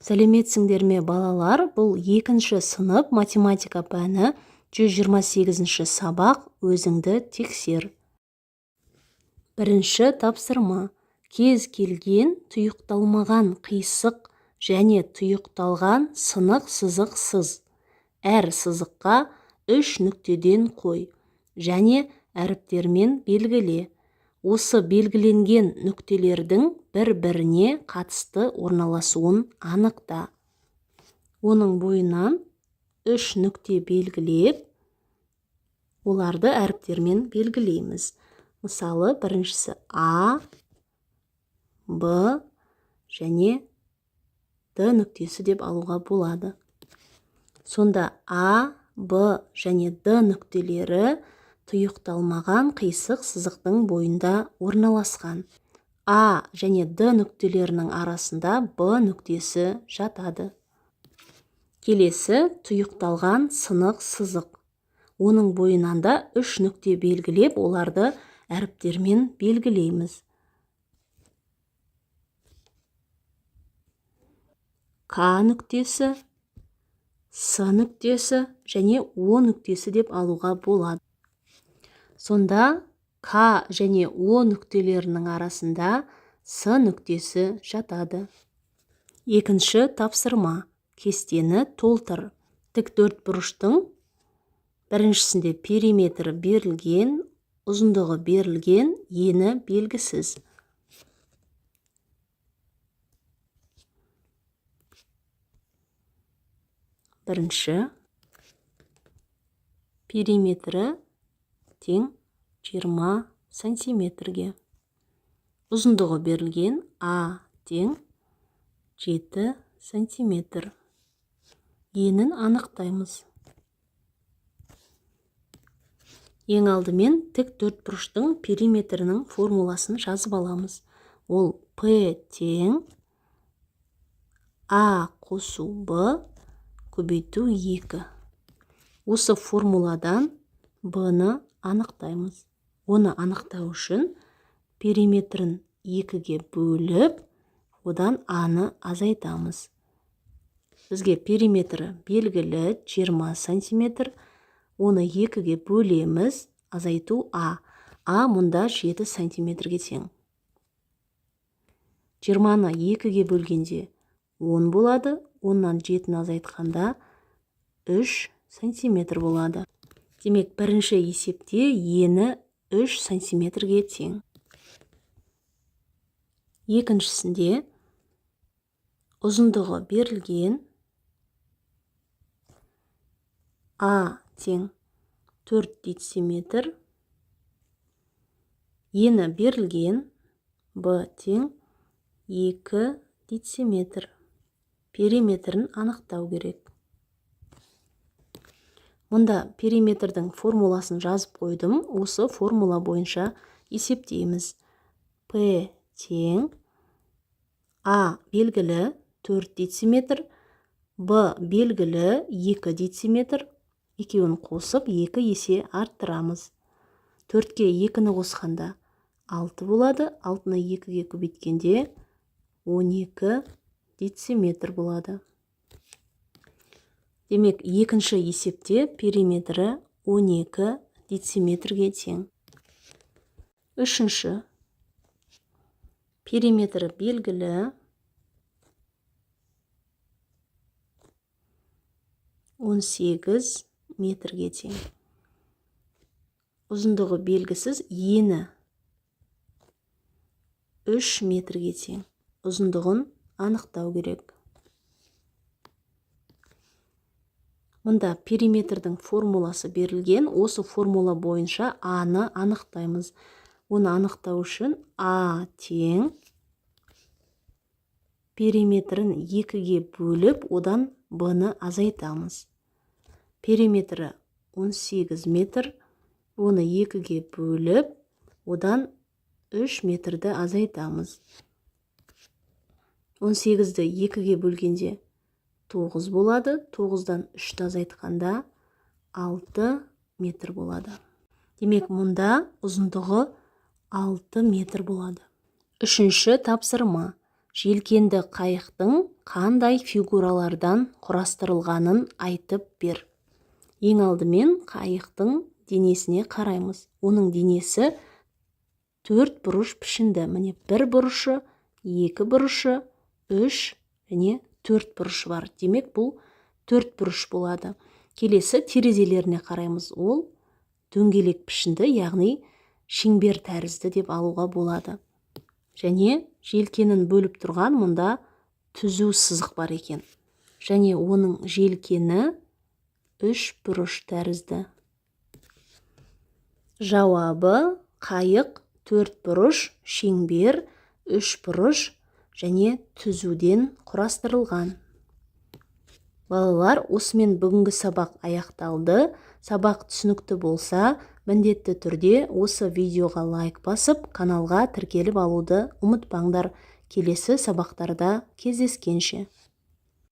Сәлеметсіңдер ме балалар? Бұл 2-ші сынып математика пәні 128-ші сабақ. Өзіңді тексер. 1-ші тапсырма. Кез келген тұйықталмаған қисық және тұйықталған сынық сызықсыз. Әр сызыққа 3 нүктеден қой және әріптермен белгіле. Осы белгіленген нүктелердің бір-біріне қатысты орналасуын анықта. Оның бойынан 3 нүкте белгілеп, оларды әріптермен белгілейміз. Мысалы, біріншісі А, Б және Д нүктесі деп алуға болады. Сонда А, Б және Д нүктелері тұйықталмаған қисық сызықтың бойында орналасқан. А және Д нүктелерінің арасында Б нүктесі жатады. Келесі тұйықталған сынық сызық. Оның бойынан да 3 нүкте белгілеп, оларды әріптермен белгілейміз. К нүктесі, С нүктесі және О нүктесі деп алуға болады. Сонда К және О нүктелерінің арасында С нүктесі жатады. 2-ші тапсырма. Кестені толтыр. Тіктөртбұрыштың біріншісінде периметрі берілген, ұзындығы берілген, ені белгісіз. Бірінші периметрі тең 20 сантиметрге. Ұзындығы берілген, А тең 7 сантиметр. Енін анықтаймыз. Ең алдымен тік төртбұрыштың периметрінің формуласын жазып аламыз. Ол П тең А қосу Б көбейту 2. Осы формуладан Б-ны анықтаймыз. Оны анықтау үшін периметрін 2-ге бөліп, одан А-ны азайтамыз. Бізге периметрі белгілі 20 сантиметр. Оны 2-ге бөлеміз, азайту А. А мұнда 7 сантиметрге тең. 20-ны 2-ге бөлгенде 10 болады. 10-нан 7-ні азайтқанда 3 сантиметр болады. Демек, бірінші есепте ені 3 сантиметрге тең. Екіншісінде ұзындығы берілген, А тең 4 дециметр, ені берілген, Б тең 2 дециметр. Периметрін анықтау керек. Мұнда периметрдің формуласын жазып қойдым. Осы формула бойынша есептейміз. П тең А белгілі 4 дециметр, Б белгілі 2 дециметр. Екеуін қосып 2 есе арттырамыз. 4-ке 2-ні қосқанда 6 болады. 6-ны 2-ге көбейткенде 12 дециметр болады. Демек, екінші есепте периметрі 12 дециметрге тең. Үшінші периметрі белгілі 18 метрге тең. Ұзындығы белгісіз, ені 3 метрге тең. Ұзындығын анықтау керек. Мұнда периметрдің формуласы берілген. Осы формула бойынша А-ны анықтаймыз. Оны анықтау үшін А тең периметрін 2-ге бөліп, одан Б-ны азайтамыз. Периметрі 18 метр, оны 2-ге бөліп, одан 3 метрді азайтамыз. 18-ді 2-ге бөлгенде 9 болады. 9-дан 3-ті азайтқанда 6 метр болады. Демек, мұнда ұзындығы 6 метр болады. Үшінші тапсырма. желкенді қайықтың қандай фигуралардан құрастырылғанын айтып бер. Ең алдымен қайықтың денесіне қараймыз. Оның денесі 4 бұрыш пішінді. Міне 1 бұрышы, 2 бұрышы, 3 және 4 бұрышы бар. Демек, бұл 4 бұрыш болады. Келесі терезелеріне қараймыз. Ол дөңгелек пішінді, яғни шеңбер тәрізді деп алуға болады. Және желкенін бөліп тұрған мұнда түзу сызық бар екен. Және оның желкені 3 бұрыш тәрізді. Жауабы: қайық 4 бұрыш, шеңбер, 3 бұрыш және түзуден құрастырылған. Балалар, осымен бүгінгі сабақ аяқталды. Сабақ түсінікті болса, міндетті түрде осы видеоға лайк басып, каналға тіркеліп алуды ұмытпаңдар. Келесі сабақтарда кездескенше.